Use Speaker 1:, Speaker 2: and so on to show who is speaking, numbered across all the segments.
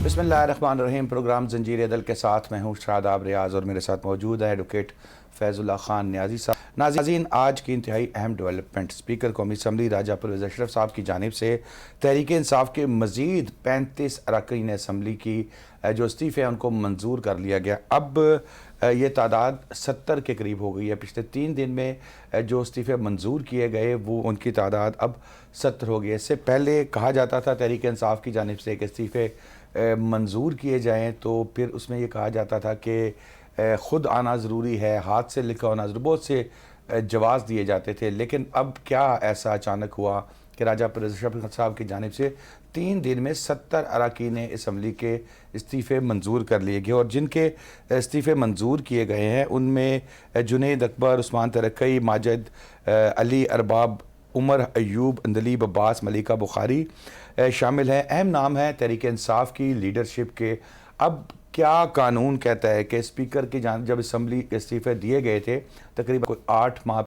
Speaker 1: بسم اللہ الرحمن الرحیم. پروگرام زنجیر عدل کے ساتھ میں ہوں شاداب ریاض اور میرے ساتھ موجود ہے ایڈوکیٹ فیض اللہ خان نیازی صاحب. ناظرین، آج کی انتہائی اہم ڈیولپمنٹ اسپیکر قومی اسمبلی راجہ پرویز اشرف صاحب کی جانب سے تحریک انصاف کے مزید 35 اراکین اسمبلی کی جو استعفے ہیں ان کو منظور کر لیا گیا. اب یہ تعداد 70 کے قریب ہو گئی ہے. پچھلے 3 دن میں جو استعفے منظور کیے گئے وہ ان کی تعداد اب 70 ہو گئی ہے. اس سے پہلے کہا جاتا تھا تحریک انصاف کی جانب سے کہ استعفے منظور کیے جائیں تو پھر اس میں یہ کہا جاتا تھا کہ خود آنا ضروری ہے، ہاتھ سے لکھا ہونا ضروری، بہت سے جواز دیے جاتے تھے. لیکن اب کیا ایسا اچانک ہوا کہ راجہ پرویز اشرف صاحب کی جانب سے 3 دن میں 70 اراکین اسمبلی کے استعفے منظور کر لیے گئے؟ اور جن کے استعفے منظور کیے گئے ہیں ان میں جنید اکبر، عثمان ترکی، ماجد علی ارباب، عمر ایوب، اندلیب عباس، ملیکہ بخاری شامل ہیں. اہم نام ہیں تحریک انصاف کی لیڈرشپ کے. اب کیا قانون کہتا ہے کہ اسپیکر کی جانب جب اسمبلی کے استعفے دیے گئے تھے تقریباً 8 ماہ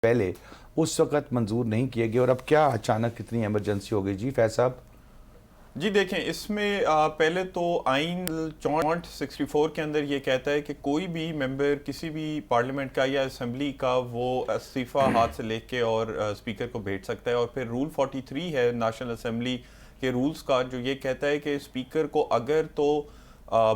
Speaker 1: پہلے، اس وقت منظور نہیں کیے گئے، اور اب کیا اچانک اتنی ایمرجنسی ہو گئی؟ جی فیض صاحب.
Speaker 2: جی دیکھیں، اس میں پہلے تو آئین 64 کے اندر یہ کہتا ہے کہ کوئی بھی ممبر کسی بھی پارلیمنٹ کا یا اسمبلی کا وہ استعفیٰ ہاتھ سے لکھ کے اور اسپیکر کو بھیج سکتا ہے. اور پھر رول 43 ہے نیشنل اسمبلی کے رولز کا، جو یہ کہتا ہے کہ اسپیکر کو اگر تو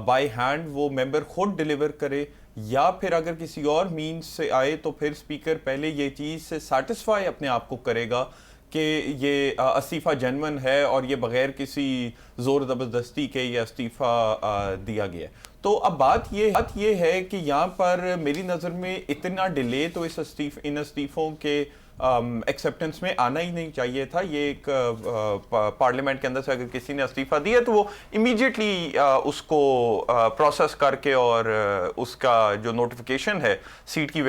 Speaker 2: بائی ہینڈ وہ ممبر خود ڈیلیور کرے یا پھر اگر کسی اور مینز سے آئے تو پھر اسپیکر پہلے یہ چیز سے سیٹسفائی اپنے آپ کو کرے گا کہ یہ استعفیٰ جینون ہے اور یہ بغیر کسی زور زبردستی کے یہ استعفیٰ دیا گیا. تو اب بات یہ ہے کہ یہاں پر میری نظر میں اتنا ڈیلے تو ان استعفوں کے ایکسیپٹنس میں آنا ہی نہیں چاہیے تھا. یہ ایک پارلیمنٹ کے اندر سے اگر کسی نے استعفیٰ دیا تو وہ امیڈیٹلی اس کو پروسیس کر کے اور اس کا جو نوٹیفیکیشن ہے سیٹ کے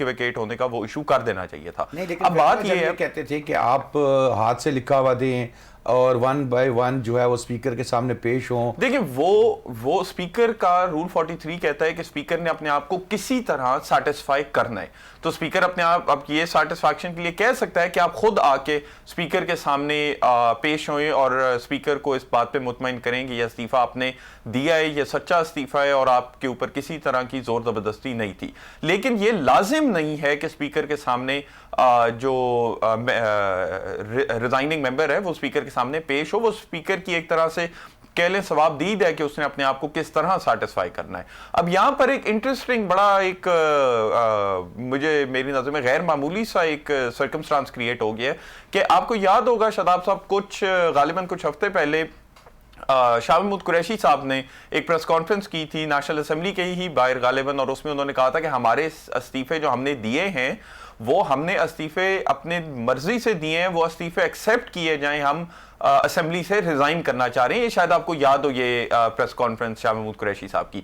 Speaker 2: ویکیٹ ہونے کا وہ ایشو کر دینا چاہیے تھا.
Speaker 1: اب بات یہ کہتے تھے کہ آپ ہاتھ سے لکھا ہوا دیں اور 1 بائی 1 جو ہے وہ اسپیکر کے سامنے پیش ہوں.
Speaker 2: دیکھیں، وہ اسپیکر کا رول 43 کہتا ہے کہ اسپیکر نے اپنے آپ کو کسی طرح سیٹسفائی کرنا ہے. تو اسپیکر اپنے آپ اب یہ سیٹسفیکشن کے لیے کہہ سکتا ہے کہ آپ خود آ کے اسپیکر کے سامنے پیش ہوئیں اور اسپیکر کو اس بات پہ مطمئن کریں کہ یہ استعفیٰ آپ نے دیا ہے، یہ سچا استعفیٰ ہے اور آپ کے اوپر کسی طرح کی زور زبردستی نہیں تھی. لیکن یہ لازم نہیں ہے کہ اسپیکر کے سامنے جو ریزائننگ ممبر ہے وہ اسپیکر کے سامنے پیش ہو. وہ اسپیکر کی ایک طرح سے کہہ لیں ثواب دید ہے کہ اس نے اپنے آپ کو کس طرح سیٹسفائی کرنا ہے. اب یہاں پر ایک انٹرسٹنگ بڑا ایک مجھے میری نظر میں غیر معمولی سا ایک سرکمسٹانس کریٹ ہو گیا ہے کہ آپ کو یاد ہوگا شاداب صاحب غالباً کچھ ہفتے پہلے شاہ محمود قریشی صاحب نے ایک پریس کانفرنس کی تھی نیشنل اسمبلی کے ہی باہر غالباً، اور اس میں انہوں نے کہا تھا کہ ہمارے استعفے جو ہم نے دیے ہیں وہ ہم نے استعفے اپنے مرضی سے دیے ہیں، وہ استعفے ایکسیپٹ کیے جائیں، ہم اسمبلی سے ریزائن کرنا چاہ رہے ہیں. یہ شاید آپ کو یاد ہو یہ پریس کانفرنس شاہ محمود قریشی صاحب کی.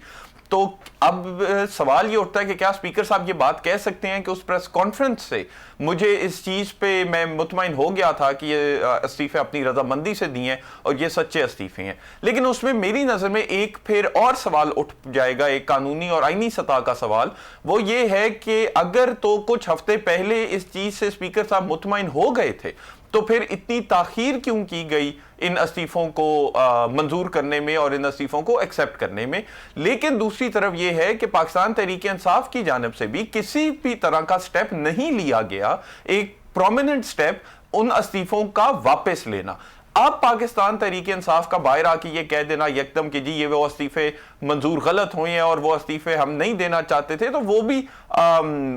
Speaker 2: تو اب سوال یہ اٹھتا ہے کہ کیا اسپیکر صاحب یہ بات کہہ سکتے ہیں کہ اس پریس کانفرنس سے مجھے اس چیز پہ میں مطمئن ہو گیا تھا کہ یہ استعفے اپنی رضامندی سے دیے ہیں اور یہ سچے استعفے ہیں. لیکن اس میں میری نظر میں ایک پھر اور سوال اٹھ جائے گا، ایک قانونی اور آئینی سطح کا سوال. وہ یہ ہے کہ اگر تو کچھ ہفتے پہلے اس چیز سے اسپیکر صاحب مطمئن ہو گئے تھے تو پھر اتنی تاخیر کیوں کی گئی ان استعفوں کو منظور کرنے میں اور ان استعفوں کو ایکسیپٹ کرنے میں؟ لیکن دوسری طرف یہ ہے کہ پاکستان تحریک انصاف کی جانب سے بھی کسی بھی طرح کا سٹیپ نہیں لیا گیا، ایک پرومیننٹ سٹیپ ان استعفوں کا واپس لینا. اب پاکستان تحریک انصاف کا باہر آ کے یہ کہہ دینا یکدم کہ جی یہ وہ استعفے منظور غلط ہوئے ہیں اور وہ استعفے ہم نہیں دینا چاہتے تھے، تو وہ بھی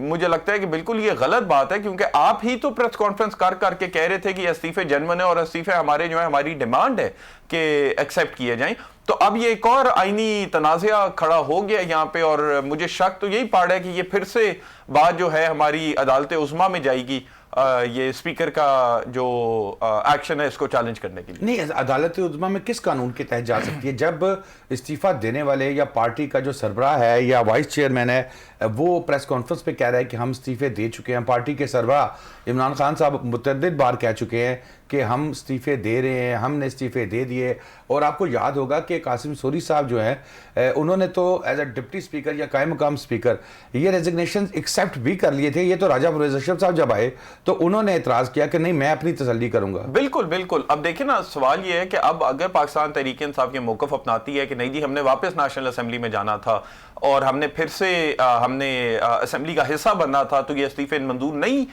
Speaker 2: مجھے لگتا ہے کہ بالکل یہ غلط بات ہے، کیونکہ آپ ہی تو پریس کانفرنس کر کے کہہ رہے تھے کہ یہ استعفے جینون ہے اور استعفے ہمارے جو ہے ہماری ڈیمانڈ ہے کہ ایکسیپٹ کیے جائیں. تو اب یہ ایک اور آئینی تنازعہ کھڑا ہو گیا یہاں پہ، اور مجھے شک تو یہی پڑ ہے کہ یہ پھر سے بات جو ہے ہماری عدالت عظمیٰ میں جائے گی یہ اسپیکر کا جو ایکشن ہے اس کو چیلنج کرنے کے لیے.
Speaker 1: نہیں، عدالت عظمیٰ میں کس قانون کے تحت جا سکتی ہے جب استعفیٰ دینے والے یا پارٹی کا جو سربراہ ہے یا وائس چیئرمین ہے وہ پریس کانفرنس پہ کہہ رہا ہے کہ ہم استعفے دے چکے ہیں؟ پارٹی کے سربراہ عمران خان صاحب متعدد بار کہہ چکے ہیں کہ ہم استعفے دے رہے ہیں، ہم نے استعفے دے دیے. اور آپ کو یاد ہوگا کہ قاسم سوری صاحب جو ہیں انہوں نے تو ایز اے ڈپٹی اسپیکر یا قائم مقام اسپیکر یہ ریزگنیشن ایکسیپٹ ایکسیپٹ بھی کر لیے تھے. یہ تو راجہ پرویز اشرف صاحب جب آئے تو انہوں نے اعتراض کیا کہ نہیں میں اپنی تسلی کروں گا.
Speaker 2: بالکل بالکل. اب دیکھیں نا, سوال یہ ہے کہ اب اگر پاکستان تحریک انصاف کے موقف اپناتی ہے کہ نہیں جی ہم نے واپس نیشنل اسمبلی میں جانا تھا اور ہم نے پھر سے ہم نے اسمبلی کا حصہ بننا تھا تو یہ استعفے منظور نہیں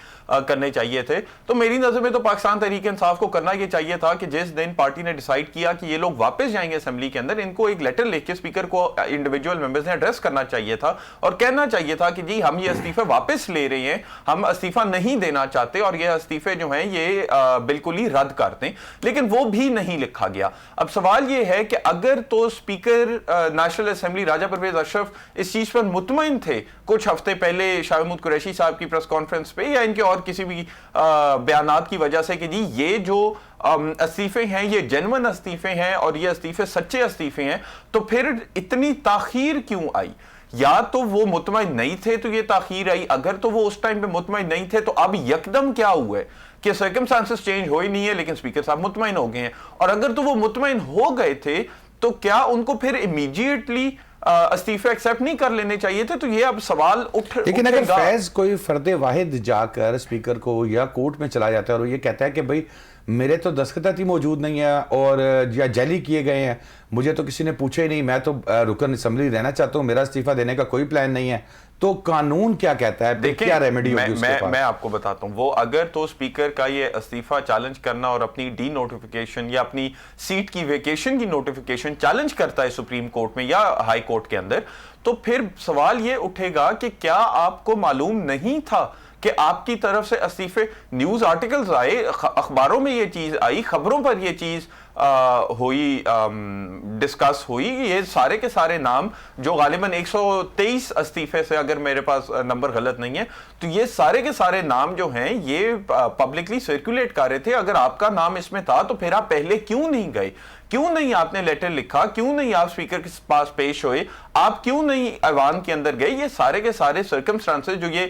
Speaker 2: کرنے چاہیے تھے, تو میری نظر میں تو پاکستان تحریک انصاف کو کرنا یہ چاہیے تھا کہ جس دن پارٹی نے ڈیسائیڈ کیا کہ یہ لوگ واپس جائیں گے اسمبلی کے اندر, ان کو ایک لیٹر لکھ کے اسپیکر کو انڈیویجول ممبرز نے ایڈریس کرنا چاہیے تھا اور کہنا چاہیے تھا کہ جی ہم یہ استعفے واپس لے رہے ہیں, ہم استعفیٰ نہیں دینا چاہتے اور یہ استعفے جو ہیں یہ بالکل ہی رد کر دیں, لیکن وہ بھی نہیں لکھا گیا. اب سوال یہ ہے کہ اگر تو اسپیکر نیشنل اسمبلی راجہ پرویز اشرف اس چیز پر مطمئن تھے کچھ ہفتے پہلے شاہ محمود قریشی صاحب کی پریس کانفرنس پہ یا ان کے اور کسی بھی بیانات کی وجہ سے کہ جی یہ جو استعفے ہیں یہ جینون استعفے ہیں اور یہ استعفے سچے استعفے ہیں, تو پھر اتنی تاخیر کیوں آئی؟ یا تو وہ مطمئن نہیں تھے تو یہ تاخیر آئی, اگر تو وہ اس ٹائم پہ مطمئن نہیں تھے تو اب یکدم کیا ہوا ہے کہ سرکمسٹانسز چینج ہوئی نہیں ہے لیکن اسپیکر صاحب مطمئن ہو گئے ہیں, اور اگر تو وہ مطمئن ہو گئے تھے تو کیا ان کو پھر امیڈیٹلی استعفے ایکسیپٹ نہیں کر لینے چاہیے تھے؟ تو یہ اب سوال
Speaker 1: لیکن اگر فیض کوئی فرد واحد جا کر اسپیکر کو یا کورٹ میں چلا جاتا ہے اور یہ کہتا ہے کہ بھئی میرے تو دستخط ہی موجود نہیں ہے اور یا جعلی کیے گئے ہیں, مجھے تو کسی نے پوچھا ہی نہیں, میں تو رکن اسمبلی رہنا چاہتا ہوں, میرا استعفیٰ دینے کا کوئی پلان نہیں ہے, تو قانون کیا کہتا ہے, کیا ریمیڈی ہوگی اس کے پاس؟
Speaker 2: میں آپ کو بتاتا ہوں, وہ اگر تو اسپیکر کا یہ استعفیٰ چیلنج کرنا اور اپنی ڈی نوٹیفیکیشن یا اپنی سیٹ کی ویکیشن کی نوٹیفیکیشن چیلنج کرتا ہے سپریم کورٹ میں یا ہائی کورٹ کے اندر, تو پھر سوال یہ اٹھے گا کہ کیا آپ کو معلوم نہیں تھا کہ آپ کی طرف سے استعفے, نیوز آرٹیکلز آئے, اخباروں میں یہ چیز آئی, خبروں پر یہ چیز ہوئی, ڈسکس ہوئی, یہ سارے کے سارے نام جو غالباً 123 استعفے سے اگر میرے پاس نمبر غلط نہیں ہے تو یہ سارے کے سارے نام جو ہیں یہ پبلکلی سرکولیٹ کر رہے تھے. اگر آپ کا نام اس میں تھا تو پھر آپ پہلے کیوں نہیں گئے, کیوں نہیں آپ نے لیٹر لکھا, کیوں نہیں آپ اسپیکر کے پاس پیش ہوئے, آپ کیوں نہیں ایوان کے اندر گئے؟ یہ سارے کے سارے سرکمسٹانسز جو یہ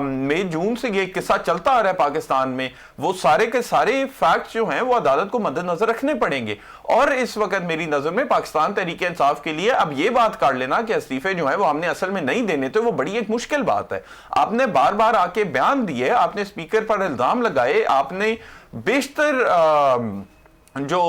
Speaker 2: مئی جون سے یہ قصہ چلتا آ رہا ہے پاکستان میں, وہ سارے کے سارے فیکٹس جو ہیں وہ عدالت کو مد نظر رکھنے پڑیں گے. اور اس وقت میری نظر میں پاکستان تحریک انصاف کے لیے اب یہ بات کر لینا کہ استعفے جو ہیں وہ ہم نے اصل میں نہیں دینے تھے, وہ بڑی ایک مشکل بات ہے. آپ نے بار بار آ کے بیان دیے, آپ نے اسپیکر پر الزام لگائے, آپ نے بیشتر جو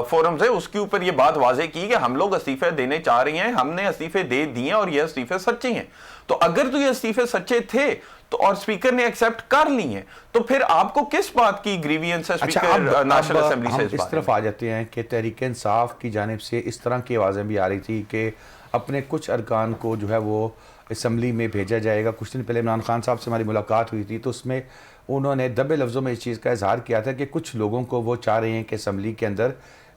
Speaker 2: فورمز ہے اس کے اوپر یہ بات واضح کی کہ ہم لوگ استعفے دینے چاہ رہے ہیں, ہم نے استعفے دے دیے اور یہ استعفے سچے ہیں. تو اگر تو یہ استعفے سچے تھے تو اور اسپیکر نے ایکسیپٹ کر لی ہیں تو پھر آپ کو کس بات کی گریوینس ہے اسپیکر نیشنل اسمبلی سے؟
Speaker 1: اس طرف آ جاتے ہیں کہ تحریک انصاف کی جانب سے اس طرح کی آوازیں بھی آ رہی تھی کہ اپنے کچھ ارکان کو جو ہے وہ اسمبلی میں بھیجا جائے گا. کچھ دن پہلے عمران خان صاحب سے ہماری ملاقات ہوئی تھی تو اس میں انہوں نے دبے لفظوں میں اس چیز کا اظہار کیا تھا کہ کچھ لوگوں کو وہ چاہ رہے ہیں کہ اسمبلی کے اندر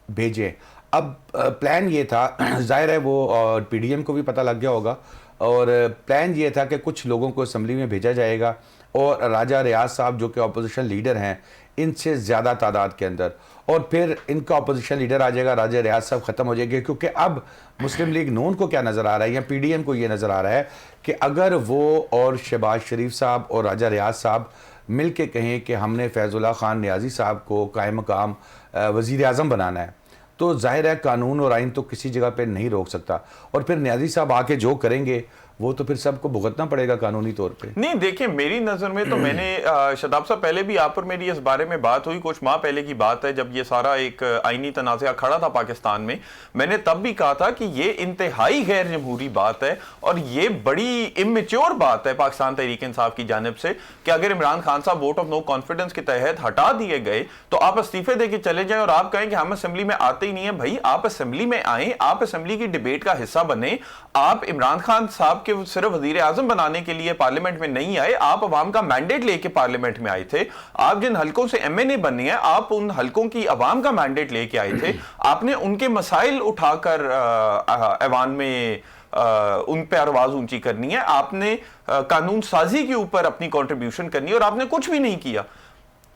Speaker 1: بھیجیں. اب پلان یہ تھا, ظاہر ہے وہ پی ڈی ایم کو بھی پتہ لگ گیا ہوگا, اور پلان یہ تھا کہ کچھ لوگوں کو اسمبلی میں بھیجا جائے گا اور راجہ ریاض صاحب جو کہ اپوزیشن لیڈر ہیں ان سے زیادہ تعداد کے اندر, اور پھر ان کا اپوزیشن لیڈر آ جائے گا, راجہ ریاض صاحب ختم ہو جائے گے. کیونکہ اب مسلم لیگ نون کو کیا نظر آ رہا ہے یا پی ڈی ایم کو یہ نظر آ رہا ہے کہ اگر وہ اور شہباز شریف صاحب اور راجہ ریاض صاحب مل کے کہیں کہ ہم نے فیض اللہ خان نیازی صاحب کو قائم مقام وزیر اعظم بنانا ہے تو ظاہر ہے قانون اور آئین تو کسی جگہ پہ نہیں روک سکتا, اور پھر نیازی صاحب آ کے جو کریں گے وہ تو پھر سب کو بھگتنا پڑے گا قانونی طور پہ.
Speaker 2: نہیں دیکھیں میری نظر میں تو میں نے شاداب صاحب پہلے بھی آپ پر میری اس بارے میں بات ہوئی, کچھ ماہ پہلے کی بات ہے جب یہ سارا ایک آئینی تنازعہ کھڑا تھا پاکستان میں نے تب بھی کہا تھا کہ یہ انتہائی غیر جمہوری بات ہے اور یہ بڑی امیچور بات ہے پاکستان تحریک انصاف کی جانب سے کہ اگر عمران خان صاحب ووٹ آف نو کانفیڈنس کے تحت ہٹا دیے گئے تو آپ استعفے دے کے چلے جائیں اور آپ کہیں کہ ہم اسمبلی میں آتے ہی نہیں ہیں. بھائی آپ اسمبلی میں آئیں, آپ اسمبلی کی ڈیبیٹ کا حصہ بنیں. آپ عمران خان صاحب کے صرف وزیر اعظم بنانے کے لیے پارلیمنٹ میں نہیں آئے, آپ عوام کا مینڈیٹ لے کے پارلیمنٹ میں آئے تھے. آپ جن حلقوں سے ایم این اے بننے ہیں آپ ان حلقوں کی عوام کا مینڈیٹ لے کے آئے تھے. آپ نے ان کے مسائل اٹھا کر ایوان میں ان پہ آواز اونچی کرنی ہے, آپ نے قانون سازی کے اوپر اپنی کنٹریبیوشن کرنی ہے اور آپ نے کچھ بھی نہیں کیا.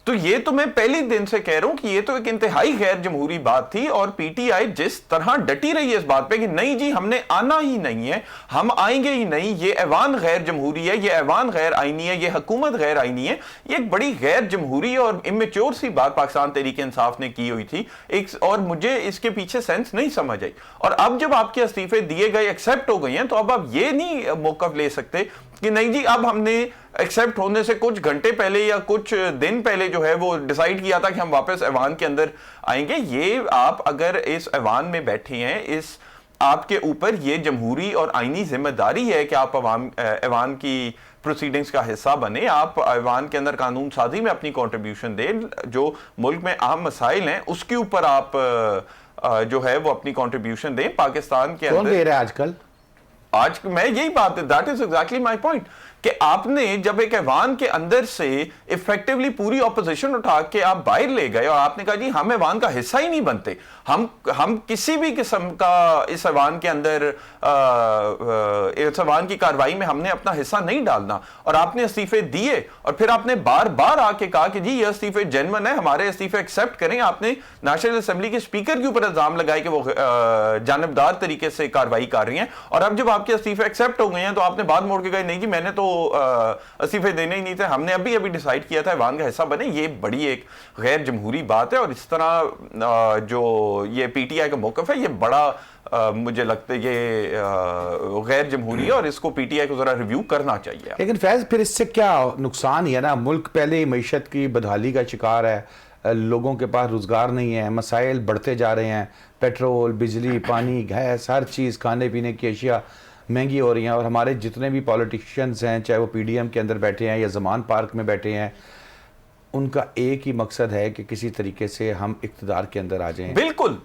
Speaker 2: تو یہ تو میں پہلی دن سے کہہ رہا ہوں کہ یہ تو ایک انتہائی غیر جمہوری بات تھی, اور پی ٹی آئی جس طرح ڈٹی رہی ہے اس بات پہ کہ نہیں جی ہم نے آنا ہی نہیں ہے, ہم آئیں گے ہی نہیں, یہ ایوان غیر جمہوری ہے, یہ ایوان غیر آئینی ہے, یہ حکومت غیر آئینی ہے. یہ ایک بڑی غیر جمہوری اور امیچور سی بات پاکستان تحریک انصاف نے کی ہوئی تھی اور مجھے اس کے پیچھے سینس نہیں سمجھ آئی. اور اب جب آپ کے استعفے دیے گئے ایکسیپٹ ہو گئے ہیں تو اب آپ یہ نہیں موقف لے سکتے کہ نہیں جی اب ہم نے ایکسیپٹ ہونے سے کچھ گھنٹے پہلے یا کچھ دن پہلے جو ہے وہ ڈیسائیڈ کیا تھا کہ ہم واپس ایوان کے اندر آئیں گے. یہ آپ اگر اس ایوان میں بیٹھے ہیں, آپ کے اوپر یہ جمہوری اور آئینی ذمہ داری ہے کہ آپ ایوان کی پروسیڈنگز کا حصہ بنے, آپ ایوان کے اندر قانون سازی میں اپنی کنٹریبیوشن دیں, جو ملک میں اہم مسائل ہیں اس کے اوپر آپ جو ہے وہ اپنی کنٹریبیوشن دیں. پاکستان کے
Speaker 1: کون دے رہا ہے آج کل؟
Speaker 2: آج میں یہی بات ہے, that is exactly my point, کہ آپ نے جب ایک ایوان کے اندر سے ایفیکٹولی پوری اپوزیشن اٹھا کے آپ باہر لے گئے اور آپ نے کہا جی ہم ایوان کا حصہ ہی نہیں بنتے, ہم کسی بھی قسم کا اس ایوان کے اندر اس ایوان کی کاروائی میں ہم نے اپنا حصہ نہیں ڈالنا, اور آپ نے استعفے دیے اور پھر آپ نے بار بار آ کے کہا کہ جی یہ استعفے جینون ہے, ہمارے استعفے ایکسیپٹ کریں. آپ نے نیشنل اسمبلی کے اسپیکر کے اوپر الزام لگائے کہ وہ جانبدار طریقے سے کاروائی کر رہی ہیں, اور اب جب آپ کے استعفے ایکسیپٹ ہو گئے ہیں تو آپ نے بعد موڑ کے کہا نہیں جی میں نے تو استعفے دینے ہی نہیں تھے, ہم نے ابھی ڈیسائیڈ کیا تھا ایوان کا حصہ بنے. یہ بڑی ایک غیر جمہوری بات ہے, اور اس طرح جو یہ پی ٹی آئی کا موقف ہے یہ بڑا مجھے لگتا ہے یہ غیر جمہوری ہے, اور اس کو پی ٹی آئی کو ذرا ریویو کرنا چاہیے.
Speaker 1: لیکن فیض پھر اس سے کیا نقصان ہی ہے نا, ملک پہلے ہی معیشت کی بدحالی کا شکار ہے, لوگوں کے پاس روزگار نہیں ہے, مسائل بڑھتے جا رہے ہیں, پیٹرول, بجلی, پانی, گیس, ہر چیز, کھانے پینے کی اشیاء مہنگی ہو رہی ہیں, اور ہمارے جتنے بھی پولیٹیشینز ہیں چاہے وہ پی ڈی ایم کے اندر بیٹھے ہیں یا زمان پارک میں بیٹھے ہیں, ان کا ایک ہی مقصد ہے کہ کسی طریقے سے ہم اقتدار کے اندر آ جائیں.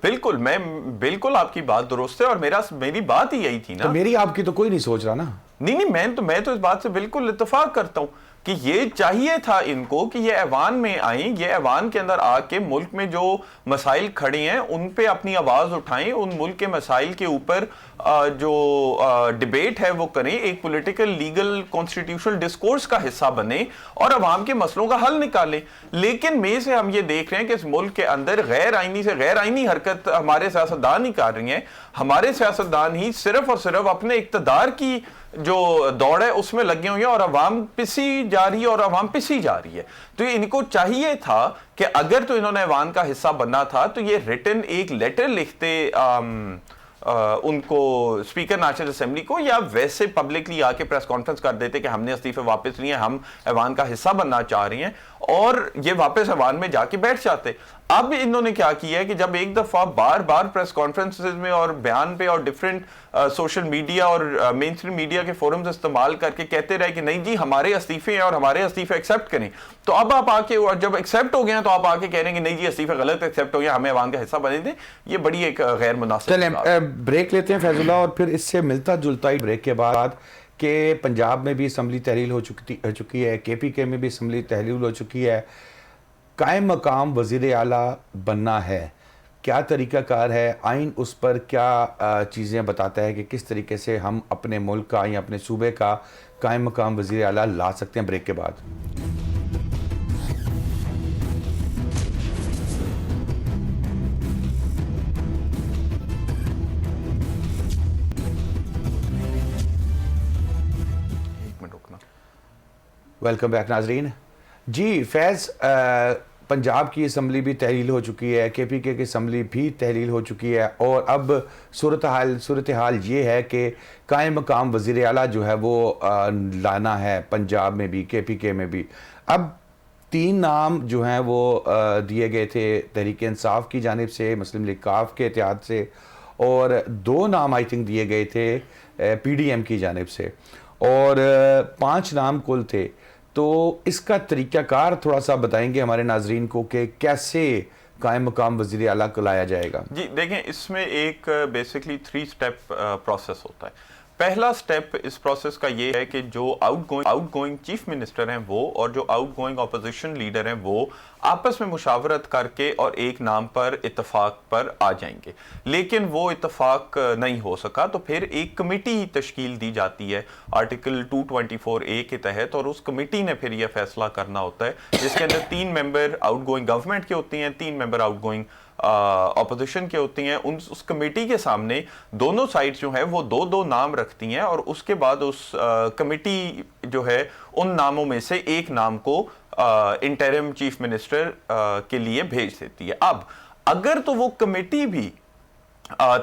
Speaker 2: بالکل میں بالکل آپ کی بات درست ہے, اور میری بات ہی یہی تھی نا.
Speaker 1: تو میری آپ کی تو کوئی نہیں سوچ رہا نا.
Speaker 2: نہیں میں تو اس بات سے بالکل اتفاق کرتا ہوں کہ یہ چاہیے تھا ان کو کہ یہ ایوان میں آئیں, یہ ایوان کے اندر آ کے ملک میں جو مسائل کھڑے ہیں ان پہ اپنی آواز اٹھائیں, ان ملک کے مسائل کے اوپر جو ڈیبیٹ ہے وہ کریں, ایک پولیٹیکل لیگل کانسٹیٹیوشنل ڈسکورس کا حصہ بنیں اور عوام کے مسئلوں کا حل نکالیں. لیکن میں سے ہم یہ دیکھ رہے ہیں کہ اس ملک کے اندر غیر آئینی سے غیر آئینی حرکت ہمارے سیاستدان ہی کر رہی ہیں. ہمارے سیاستدان ہی صرف اور صرف اپنے اقتدار کی جو دوڑ ہے اس میں لگے ہوئے ہیں, اور عوام پسی جا رہی ہے اور عوام پسی جا رہی ہے. تو ان کو چاہیے تھا کہ اگر تو انہوں نے ایوان کا حصہ بننا تھا تو یہ ریٹن ایک لیٹر لکھتے ان کو اسپیکر نیشنل اسمبلی کو, یا ویسے پبلکلی آ کے پریس کانفرنس کر دیتے کہ ہم نے استعفے واپس لیے, ہم ایوان کا حصہ بننا چاہ رہی ہیں, اور یہ واپس ایوان میں جا کے بیٹھ جاتے. اب انہوں نے کیا کیا ہے کہ جب ایک دفعہ بار بار پریس کانفرنسز میں اور بیان پہ اور ڈیفرنٹ سوشل میڈیا اور مین اسٹریم میڈیا کے فورمز استعمال کر کے کہتے رہے کہ نہیں جی ہمارے استعفے ہیں اور ہمارے استعفے ایکسیپٹ کریں, تو اب آپ آ کے جب ایکسیپٹ ہو گئے ہیں تو آپ آ کے کہہ رہے ہیں کہ نہیں جی استعفے غلط ایکسیپٹ ہو گیا, ہمیں ایوان کا حصہ بنے دیں. یہ بڑی ایک غیر مناسب.
Speaker 1: چلیں بریک لیتے ہیں فیض اللہ, اور پھر اس سے ملتا جلتا ہی بریک کے بعد کہ پنجاب میں بھی اسمبلی تحلیل ہو چکی ہے, کے پی کے میں بھی اسمبلی تحلیل ہو چکی ہے, قائم مقام وزیر اعلیٰ بننا ہے, کیا طریقہ کار ہے, آئین اس پر کیا چیزیں بتاتا ہے کہ کس طریقے سے ہم اپنے ملک کا یا اپنے صوبے کا قائم مقام وزیر اعلیٰ لا سکتے ہیں. بریک کے بعد. ویلکم بیک ناظرین. جی فیض, پنجاب کی اسمبلی بھی تحلیل ہو چکی ہے, کے پی کے کی اسمبلی بھی تحلیل ہو چکی ہے, اور اب صورتحال یہ ہے کہ قائم مقام وزیر اعلیٰ جو ہے وہ لانا ہے پنجاب میں بھی, کے پی کے میں بھی. اب 3 نام جو ہیں وہ دیے گئے تھے تحریک انصاف کی جانب سے, مسلم لیگ کاف کے اتحاد سے, اور 2 نام آئی تھنک دیے گئے تھے پی ڈی ایم کی جانب سے, اور 5 نام کل تھے. تو اس کا طریقہ کار تھوڑا سا بتائیں گے ہمارے ناظرین کو کہ کیسے قائم مقام وزیر اعلیٰ کو لایا جائے گا؟
Speaker 2: جی دیکھیں, اس میں ایک بیسکلی 3 سٹیپ پروسیس ہوتا ہے. پہلا سٹیپ اس پروسیس کا یہ ہے کہ جو آؤٹ گوئنگ چیف منسٹر ہیں وہ اور جو آؤٹ گوئنگ اپوزیشن لیڈر ہیں وہ آپس میں مشاورت کر کے اور ایک نام پر اتفاق پر آ جائیں گے. لیکن وہ اتفاق نہیں ہو سکا تو پھر ایک کمیٹی تشکیل دی جاتی ہے آرٹیکل 224A کے تحت, اور اس کمیٹی نے پھر یہ فیصلہ کرنا ہوتا ہے جس کے اندر 3 ممبر آؤٹ گوئنگ گورنمنٹ کے ہوتے ہیں, 3 ممبر آؤٹ گوئنگ اپوزیشن کے ہوتی ہیں. اس کمیٹی کے سامنے دونوں سائڈ جو ہیں وہ 2 نام رکھتی ہیں, اور اس کے بعد اس کمیٹی جو ہے ان ناموں میں سے ایک نام کو انٹرم چیف منسٹر کے لیے بھیج دیتی ہے. اب اگر تو وہ کمیٹی بھی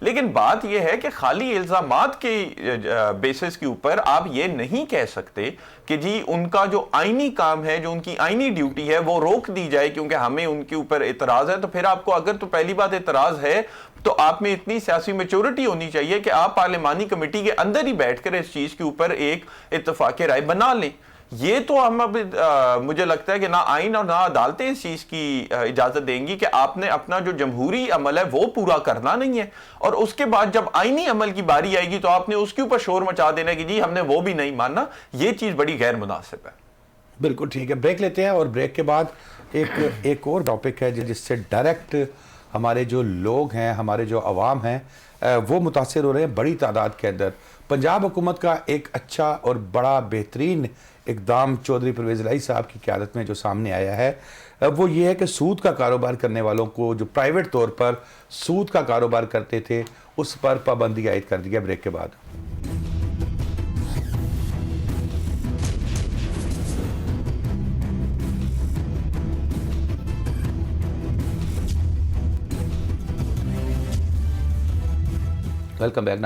Speaker 2: لیکن بات یہ ہے کہ خالی الزامات کے بیسس کے اوپر آپ یہ نہیں کہہ سکتے کہ جی ان کا جو آئینی کام ہے, جو ان کی آئینی ڈیوٹی ہے, وہ روک دی جائے کیونکہ ہمیں ان کے اوپر اعتراض ہے. تو پھر آپ کو اگر تو پہلی بات اعتراض ہے تو آپ میں اتنی سیاسی میچورٹی ہونی چاہیے کہ آپ پارلیمانی کمیٹی کے اندر ہی بیٹھ کر اس چیز کے اوپر ایک اتفاق رائے بنا لیں. یہ تو ہم اب مجھے لگتا ہے کہ نہ آئین اور نہ عدالتیں اس چیز کی اجازت دیں گی کہ آپ نے اپنا جو جمہوری عمل ہے وہ پورا کرنا نہیں ہے, اور اس کے بعد جب آئینی عمل کی باری آئے گی تو آپ نے اس کے اوپر شور مچا دینا کہ جی ہم نے وہ بھی نہیں ماننا. یہ چیز بڑی غیر مناسب ہے.
Speaker 1: بالکل ٹھیک ہے, بریک لیتے ہیں, اور بریک کے بعد ایک اور ٹاپک ہے جس سے ڈائریکٹ ہمارے جو لوگ ہیں, ہمارے جو عوام ہیں, وہ متاثر ہو رہے ہیں بڑی تعداد کے اندر. پنجاب حکومت کا ایک اچھا اور بڑا بہترین اقدام چودھری پرویز الہی صاحب کی قیادت میں جو سامنے آیا ہے وہ یہ ہے کہ سود کا کاروبار کرنے والوں کو جو پرائیویٹ طور پر سود کا کاروبار کرتے تھے اس پر پابندی عائد کر دی ہے. بریک کے بعد ویلکم بیک.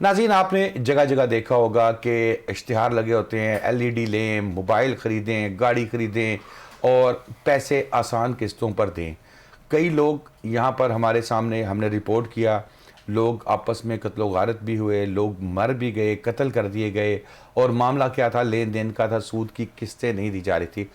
Speaker 1: ناظرین آپ نے جگہ جگہ دیکھا ہوگا کہ اشتہار لگے ہوتے ہیں, LED لیں, موبائل خریدیں, گاڑی خریدیں اور پیسے آسان قسطوں پر دیں. کئی لوگ یہاں پر ہمارے سامنے ہم نے رپورٹ کیا, لوگ آپس میں قتل و غارت بھی ہوئے, لوگ مر بھی گئے, قتل کر دیے گئے, اور معاملہ کیا تھا, لین دین کا تھا, سود کی قسطیں نہیں دی جا رہی تھی.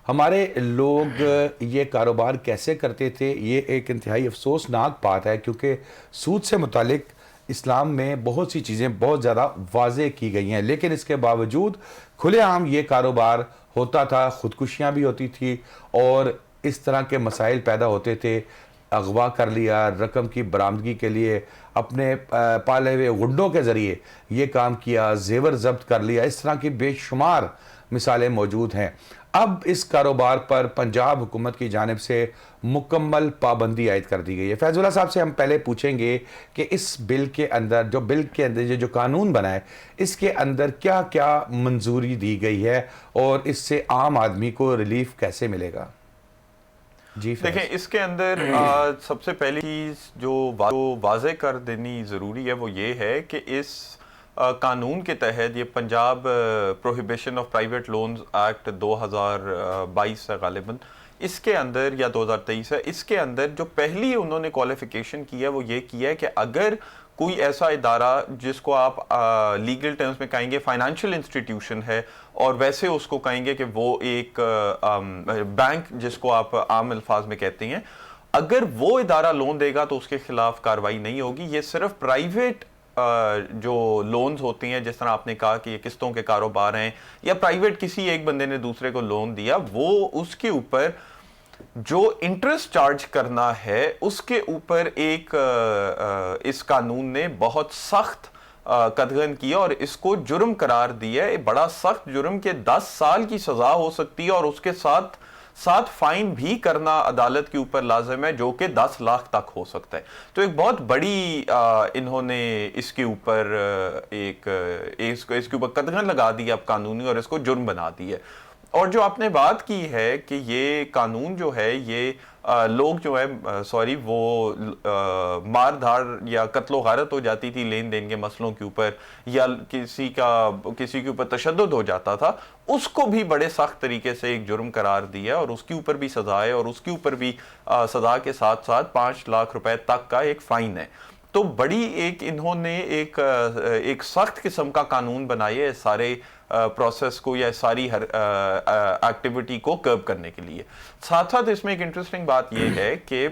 Speaker 1: ہمارے لوگ یہ کاروبار کیسے کرتے تھے, یہ ایک انتہائی افسوسناک بات ہے, کیونکہ سود سے متعلق اسلام میں بہت سی چیزیں بہت زیادہ واضح کی گئی ہیں, لیکن اس کے باوجود کھلے عام یہ کاروبار ہوتا تھا. خودکشیاں بھی ہوتی تھی اور اس طرح کے مسائل پیدا ہوتے تھے. اغوا کر لیا, رقم کی برآمدگی کے لیے اپنے پالے ہوئے غنڈوں کے ذریعے یہ کام کیا, زیور ضبط کر لیا. اس طرح کی بے شمار مثالیں موجود ہیں. اب اس کاروبار پر پنجاب حکومت کی جانب سے مکمل پابندی عائد کر دی گئی ہے. فیض اللہ صاحب سے ہم پہلے پوچھیں گے کہ اس بل کے اندر جو قانون بنا ہے اس کے اندر کیا کیا منظوری دی گئی ہے اور اس سے عام آدمی کو ریلیف کیسے ملے گا؟ جی
Speaker 2: دیکھیں, اس کے اندر سب سے پہلی چیز جو واضح کر دینی ضروری ہے وہ یہ ہے کہ اس قانون کے تحت, یہ Punjab prohibition of private loans act 2022 ہے غالباً, اس کے اندر یا 2023 ہے, اس کے اندر جو پہلی انہوں نے کوالیفیکیشن کی ہے وہ یہ کیا ہے کہ اگر کوئی ایسا ادارہ جس کو آپ لیگل ٹرمز میں کہیں گے فائنینشیل انسٹیٹیوشن ہے, اور ویسے اس کو کہیں گے کہ وہ ایک بینک جس کو آپ عام الفاظ میں کہتے ہیں, اگر وہ ادارہ لون دے گا تو اس کے خلاف کارروائی نہیں ہوگی. یہ صرف پرائیویٹ جو لونز ہوتی ہیں, جس طرح آپ نے کہا کہ یہ قسطوں کے کاروبار ہیں یا پرائیویٹ کسی ایک بندے نے دوسرے کو لون دیا, وہ اس کے اوپر جو انٹرسٹ چارج کرنا ہے اس کے اوپر ایک اس قانون نے بہت سخت قدغن کیا اور اس کو جرم قرار دیا ہے. بڑا سخت جرم کے 10 سال کی سزا ہو سکتی ہے, اور اس کے ساتھ فائن بھی کرنا عدالت کے اوپر لازم ہے, جو کہ 10 لاکھ تک ہو سکتا ہے. تو ایک بہت بڑی انہوں نے اس کے اوپر اس کے اوپر قدغن لگا دی اب قانونی, اور اس کو جرم بنا دی ہے. اور جو آپ نے بات کی ہے کہ یہ قانون جو ہے یہ لوگ جو ہے وہ مار دھاڑ یا قتل و غارت ہو جاتی تھی لین دین کے مسئلوں کے اوپر, یا کسی کے اوپر تشدد ہو جاتا تھا, اس کو بھی بڑے سخت طریقے سے ایک جرم قرار دیا, اور اس کے اوپر بھی سزا ہے, اور اس کے اوپر بھی سزا کے ساتھ ساتھ 5 لاکھ روپے تک کا ایک فائن ہے. تو بڑی ایک انہوں نے ایک سخت قسم کا قانون بنایا ہے سارے پروسیس کو یا ساری ایکٹیویٹی کو کرب کرنے کے لیے. ساتھ ساتھ اس میں ایک انٹرسٹنگ بات یہ ہے کہ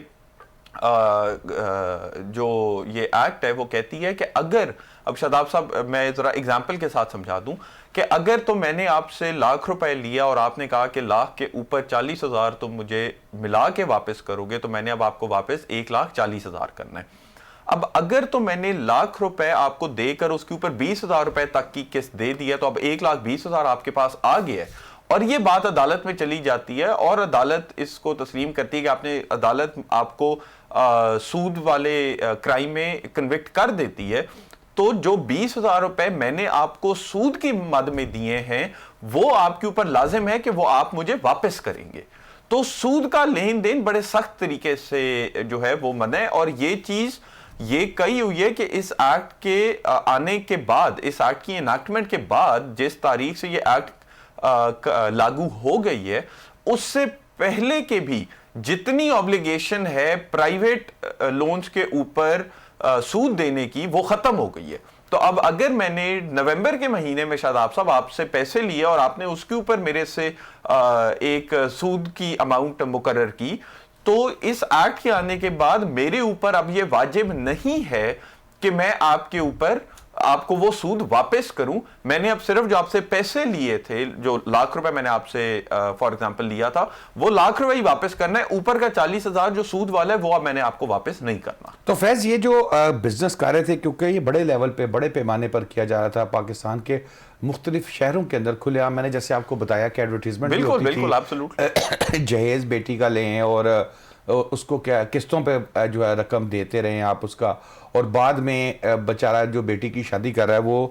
Speaker 2: جو یہ ایکٹ ہے وہ کہتی ہے کہ اگر, اب شاداب صاحب میں ذرا اگزامپل کے ساتھ سمجھا دوں, کہ اگر تو میں نے آپ سے 1 لاکھ روپے لیا اور آپ نے کہا کہ لاکھ کے اوپر 40,000 تم مجھے ملا کے واپس کرو گے, تو میں نے اب آپ کو واپس 1,40,000 کرنا ہے. اب اگر تو میں نے 1 لاکھ روپے آپ کو دے کر اس کے اوپر 20,000 روپے تک کی قسط دے دیا, تو اب 1,20,000 آپ کے پاس آ گیا ہے, اور یہ بات عدالت میں چلی جاتی ہے, اور عدالت اس کو تسلیم کرتی ہے کہ عدالت آپ کو سود والے کرائم میں کنوکٹ کر دیتی ہے, تو جو 20,000 روپے میں نے آپ کو سود کی مد میں دیے ہیں وہ آپ کے اوپر لازم ہے کہ وہ آپ مجھے واپس کریں گے. تو سود کا لین دین بڑے سخت طریقے سے جو ہے وہ منع ہے, اور یہ چیز یہ کہی ہوئی ہے کہ اس ایکٹ کے آنے کے بعد، اس ایکٹ کی انیکٹمنٹ کے بعد جس تاریخ سے یہ ایکٹ لاگو ہو گئی ہے، اس سے پہلے کے بھی جتنی آبلیگیشن ہے پرائیویٹ لونز کے اوپر سود دینے کی، وہ ختم ہو گئی ہے۔ تو اب اگر میں نے نومبر کے مہینے میں شاداب صاحب آپ سے پیسے لیے اور آپ نے اس کے اوپر میرے سے ایک سود کی اماؤنٹ مقرر کی، تو اس ایکٹ کے آنے کے بعد میرے اوپر اب یہ واجب نہیں ہے کہ میں آپ کے اوپر آپ کو وہ سود واپس کروں۔ میں نے اب صرف جو آپ سے پیسے لیے تھے، جو لاکھ روپے میں نے آپ سے فار ایگزامپل لیا تھا، وہ لاکھ روپے ہی واپس کرنا ہے۔ اوپر کا 40,000 جو سود والا ہے وہ اب میں نے آپ کو واپس نہیں کرنا۔
Speaker 1: تو فیض، یہ جو بزنس کر رہے تھے، کیونکہ یہ بڑے لیول پہ، بڑے پیمانے پر کیا جا رہا تھا، پاکستان کے مختلف شہروں کے اندر کھلے عام، میں نے جیسے آپ کو بتایا کہ ایڈورٹیزمنٹ بھی ہوتی تھی،
Speaker 2: بالکل ایبسولوٹلی،
Speaker 1: جہیز بیٹی کا لیں اور اس کو کیا قسطوں پہ جو ہے رقم دیتے رہیں آپ اس کا، اور بعد میں بیچارہ جو بیٹی کی شادی کر رہا ہے وہ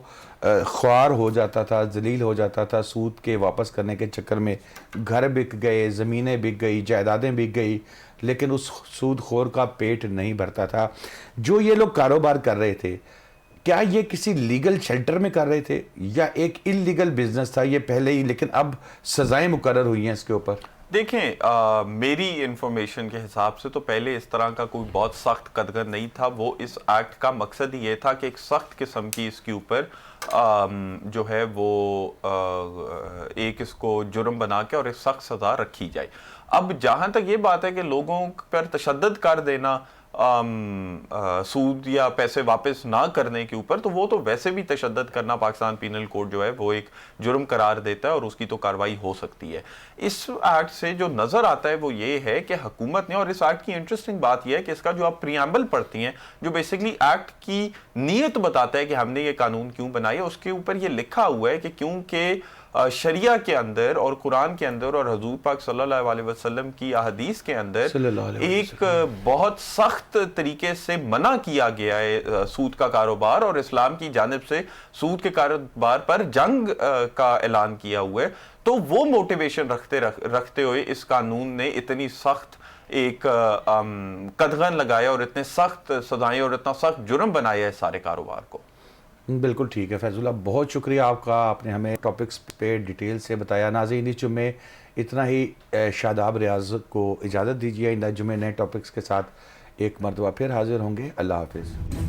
Speaker 1: خوار ہو جاتا تھا، ذلیل ہو جاتا تھا سود کے واپس کرنے کے چکر میں، گھر بک گئے، زمینیں بک گئی، جائیدادیں بک گئی، لیکن اس سود خور کا پیٹ نہیں بھرتا تھا۔ جو یہ لوگ کاروبار کر رہے تھے، کیا یہ کسی لیگل شیلٹر میں کر رہے تھے یا ایک انلیگل بزنس تھا یہ پہلے ہی، لیکن اب سزائیں مقرر ہوئی ہیں اس کے اوپر؟
Speaker 2: دیکھیں، میری انفارمیشن کے حساب سے تو پہلے اس طرح کا کوئی بہت سخت قدغن نہیں تھا۔ وہ اس ایکٹ کا مقصد ہی یہ تھا کہ ایک سخت قسم کی اس کے اوپر جو ہے وہ ایک اس کو جرم بنا کے اور ایک سخت سزا رکھی جائے۔ اب جہاں تک یہ بات ہے کہ لوگوں پر تشدد کر دینا سود یا پیسے واپس نہ کرنے کے اوپر، تو وہ تو ویسے بھی تشدد کرنا پاکستان پینل کوڈ جو ہے وہ ایک جرم قرار دیتا ہے اور اس کی تو کارروائی ہو سکتی ہے۔ اس ایکٹ سے جو نظر آتا ہے وہ یہ ہے کہ حکومت نے، اور اس ایکٹ کی انٹرسٹنگ بات یہ ہے کہ اس کا جو آپ پریامبل پڑھتی ہیں، جو بیسیکلی ایکٹ کی نیت بتاتا ہے کہ ہم نے یہ قانون کیوں بنایا، اس کے اوپر یہ لکھا ہوا ہے کہ کیونکہ شریعہ کے اندر اور قرآن کے اندر اور حضور پاک صلی اللہ علیہ وسلم کی احادیث کے اندر ایک بہت سخت طریقے سے منع کیا گیا ہے سود کا کاروبار، اور اسلام کی جانب سے سود کے کاروبار پر جنگ کا اعلان کیا ہوا ہے۔ تو وہ موٹیویشن رکھتے ہوئے اس قانون نے اتنی سخت ایک قدغن لگایا اور اتنے سخت سزائیں اور اتنا سخت جرم بنایا ہے سارے کاروبار کو۔
Speaker 1: بالکل ٹھیک ہے فیض اللہ، بہت شکریہ آپ کا، آپ نے ہمیں ٹاپکس پہ ڈیٹیل سے بتایا۔ ناظرین، اس جمعے اتنا ہی، شاداب ریاض کو اجازت دیجیے، آئندہ جمعے نئے ٹاپکس کے ساتھ ایک مرتبہ پھر حاضر ہوں گے۔ اللہ حافظ۔